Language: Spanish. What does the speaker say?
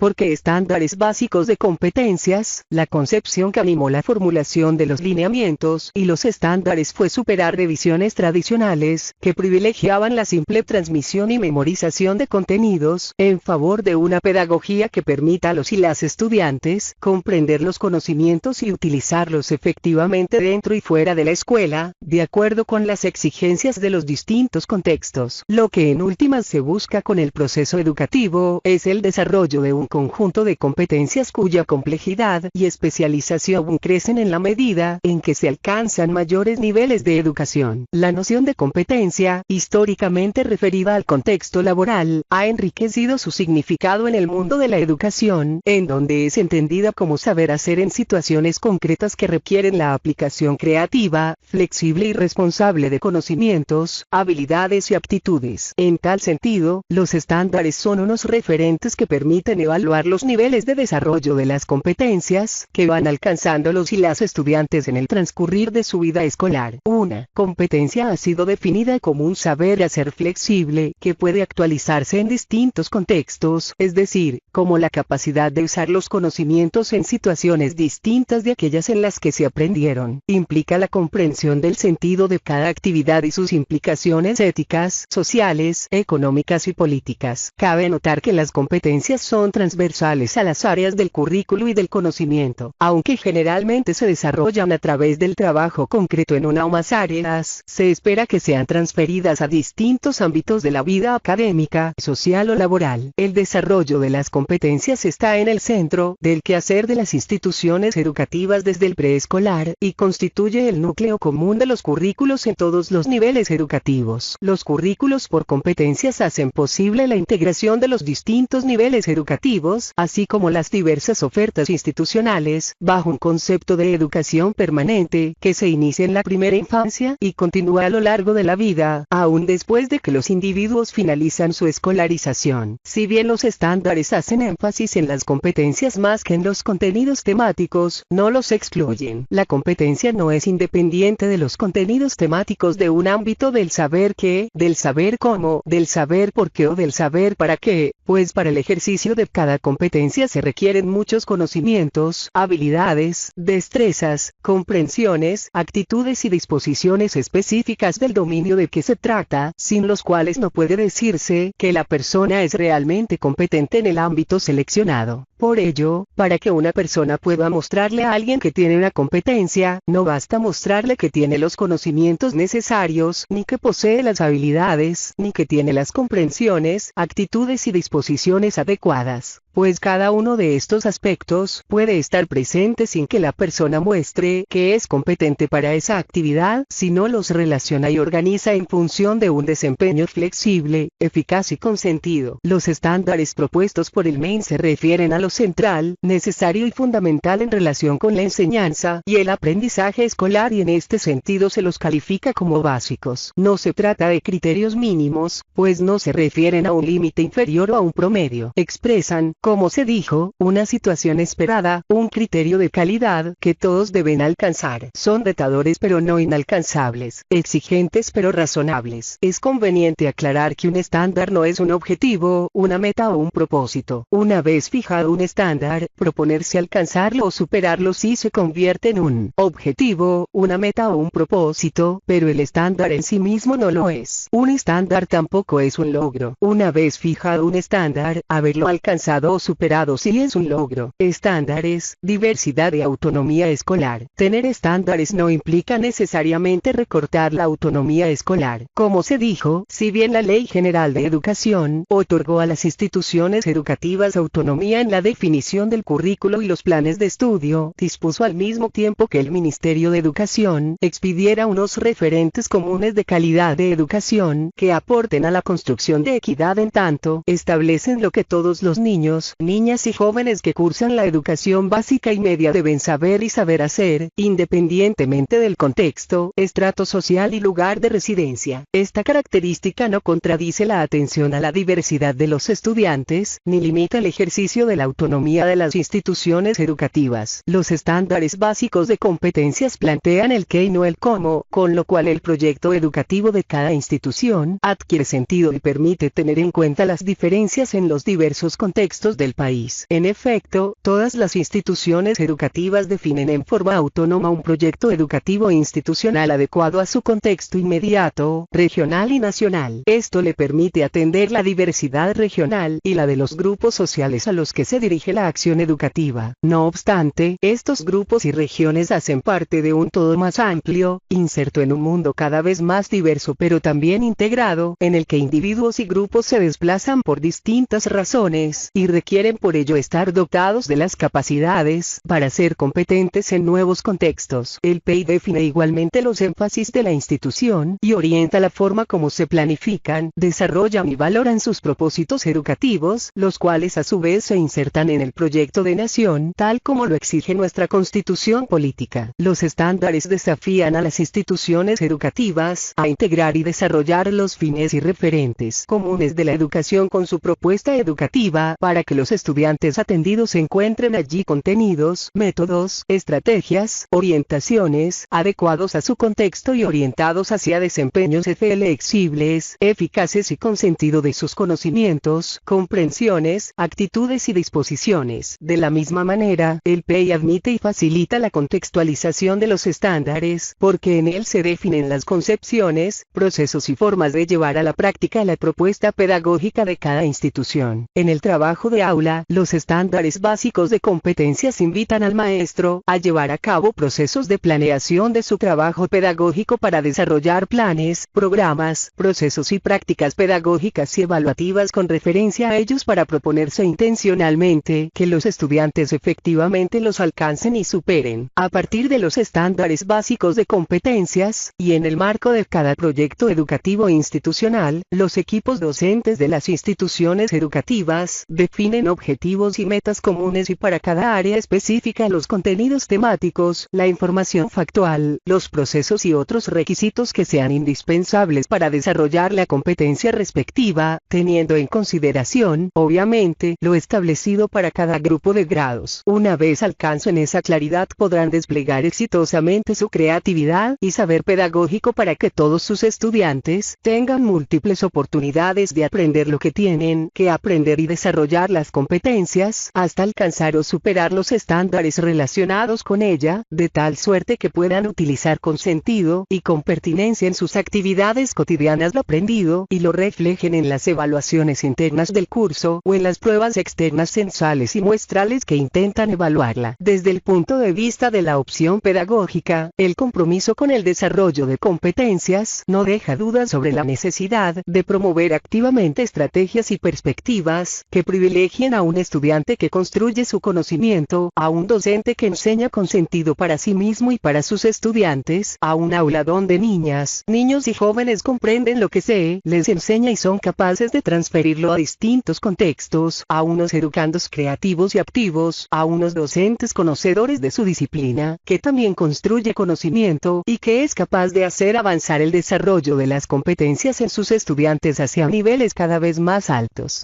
Porque estándares básicos de competencias, la concepción que animó la formulación de los lineamientos y los estándares fue superar revisiones tradicionales, que privilegiaban la simple transmisión y memorización de contenidos, en favor de una pedagogía que permita a los y las estudiantes comprender los conocimientos y utilizarlos efectivamente dentro y fuera de la escuela, de acuerdo con las exigencias de los distintos contextos. Lo que en últimas se busca con el proceso educativo es el desarrollo de un conjunto de competencias cuya complejidad y especialización crecen en la medida en que se alcanzan mayores niveles de educación. La noción de competencia, históricamente referida al contexto laboral, ha enriquecido su significado en el mundo de la educación, en donde es entendida como saber hacer en situaciones concretas que requieren la aplicación creativa, flexible y responsable de conocimientos, habilidades y aptitudes. En tal sentido, los estándares son unos referentes que permiten evaluar los niveles de desarrollo de las competencias que van alcanzando los y las estudiantes en el transcurrir de su vida escolar. Una competencia ha sido definida como un saber hacer flexible que puede actualizarse en distintos contextos, es decir, como la capacidad de usar los conocimientos en situaciones distintas de aquellas en las que se aprendieron. Implica la comprensión del sentido de cada actividad y sus implicaciones éticas, sociales, económicas y políticas. Cabe notar que las competencias son transversales a las áreas del currículo y del conocimiento. Aunque generalmente se desarrollan a través del trabajo concreto en una o más áreas, se espera que sean transferidas a distintos ámbitos de la vida académica, social o laboral. El desarrollo de las competencias está en el centro del quehacer de las instituciones educativas desde el preescolar, y constituye el núcleo común de los currículos en todos los niveles educativos. Los currículos por competencias hacen posible la integración de los distintos niveles educativos, así como las diversas ofertas institucionales, bajo un concepto de educación permanente, que se inicia en la primera infancia y continúa a lo largo de la vida, aún después de que los individuos finalizan su escolarización. Si bien los estándares hacen énfasis en las competencias más que en los contenidos temáticos, no los excluyen. La competencia no es independiente de los contenidos temáticos de un ámbito del saber qué, del saber cómo, del saber por qué o del saber para qué, pues para el ejercicio de cada competencia se requieren muchos conocimientos, habilidades, destrezas, comprensiones, actitudes y disposiciones específicas del dominio de que se trata, sin los cuales no puede decirse que la persona es realmente competente en el ámbito seleccionado. Por ello, para que una persona pueda mostrarle a alguien que tiene una competencia, no basta mostrarle que tiene los conocimientos necesarios, ni que posee las habilidades, ni que tiene las comprensiones, actitudes y disposiciones adecuadas, pues cada uno de estos aspectos puede estar presente sin que la persona muestre que es competente para esa actividad, si no los relaciona y organiza en función de un desempeño flexible, eficaz y con sentido. Los estándares propuestos por el MEIN se refieren a lo central, necesario y fundamental en relación con la enseñanza y el aprendizaje escolar, y en este sentido se los califica como básicos. No se trata de criterios mínimos, pues no se refieren a un límite inferior o a un promedio. Expresan, como se dijo, una situación esperada, un criterio de calidad que todos deben alcanzar. Son retadores pero no inalcanzables, exigentes pero razonables. Es conveniente aclarar que un estándar no es un objetivo, una meta o un propósito. Una vez fijado un estándar, proponerse alcanzarlo o superarlo sí se convierte en un objetivo, una meta o un propósito, pero el estándar en sí mismo no lo es. Un estándar tampoco es un logro. Una vez fijado un estándar, haberlo alcanzado o superado sí es un logro. Estándares, diversidad y autonomía escolar. Tener estándares no implica necesariamente recortar la autonomía escolar. Como se dijo, si bien la Ley General de Educación otorgó a las instituciones educativas autonomía en la definición del currículo y los planes de estudio, dispuso al mismo tiempo que el Ministerio de Educación expidiera unos referentes comunes de calidad de educación que aporten a la construcción de equidad, en tanto establecen lo que todos los niños, niñas y jóvenes que cursan la educación básica y media deben saber y saber hacer, independientemente del contexto, estrato social y lugar de residencia. Esta característica no contradice la atención a la diversidad de los estudiantes, ni limita el ejercicio de la autonomía de las instituciones educativas. Los estándares básicos de competencias plantean el qué y no el cómo, con lo cual el proyecto educativo de cada institución adquiere sentido y permite tener en cuenta las diferencias en los diversos contextos recursos del país. En efecto, todas las instituciones educativas definen en forma autónoma un proyecto educativo institucional adecuado a su contexto inmediato, regional y nacional. Esto le permite atender la diversidad regional y la de los grupos sociales a los que se dirige la acción educativa. No obstante, estos grupos y regiones hacen parte de un todo más amplio, inserto en un mundo cada vez más diverso pero también integrado, en el que individuos y grupos se desplazan por distintas razones, y requieren por ello estar dotados de las capacidades para ser competentes en nuevos contextos. El PEI define igualmente los énfasis de la institución y orienta la forma como se planifican, desarrollan y valoran sus propósitos educativos, los cuales a su vez se insertan en el proyecto de nación, tal como lo exige nuestra Constitución política. Los estándares desafían a las instituciones educativas a integrar y desarrollar los fines y referentes comunes de la educación con su propuesta educativa, para que los estudiantes atendidos encuentren allí contenidos, métodos, estrategias, orientaciones, adecuados a su contexto y orientados hacia desempeños flexibles, eficaces y con sentido de sus conocimientos, comprensiones, actitudes y disposiciones. De la misma manera, el PEI admite y facilita la contextualización de los estándares, porque en él se definen las concepciones, procesos y formas de llevar a la práctica la propuesta pedagógica de cada institución. En el trabajo de aula, los estándares básicos de competencias invitan al maestro a llevar a cabo procesos de planeación de su trabajo pedagógico para desarrollar planes, programas, procesos y prácticas pedagógicas y evaluativas con referencia a ellos para proponerse intencionalmente que los estudiantes efectivamente los alcancen y superen. A partir de los estándares básicos de competencias, y en el marco de cada proyecto educativo institucional, los equipos docentes de las instituciones educativas definen objetivos y metas comunes y para cada área específica los contenidos temáticos, la información factual, los procesos y otros requisitos que sean indispensables para desarrollar la competencia respectiva, teniendo en consideración, obviamente, lo establecido para cada grupo de grados. Una vez alcancen esa claridad podrán desplegar exitosamente su creatividad y saber pedagógico para que todos sus estudiantes tengan múltiples oportunidades de aprender lo que tienen que aprender y desarrollar las competencias hasta alcanzar o superar los estándares relacionados con ella, de tal suerte que puedan utilizar con sentido y con pertinencia en sus actividades cotidianas lo aprendido y lo reflejen en las evaluaciones internas del curso o en las pruebas externas censales y muestrales que intentan evaluarla. Desde el punto de vista de la opción pedagógica, el compromiso con el desarrollo de competencias no deja dudas sobre la necesidad de promover activamente estrategias y perspectivas que privilegien a un estudiante que construye su conocimiento, a un docente que enseña con sentido para sí mismo y para sus estudiantes, a un aula donde niñas, niños y jóvenes comprenden lo que se les enseña y son capaces de transferirlo a distintos contextos, a unos educandos creativos y activos, a unos docentes conocedores de su disciplina, que también construye conocimiento y que es capaz de hacer avanzar el desarrollo de las competencias en sus estudiantes hacia niveles cada vez más altos.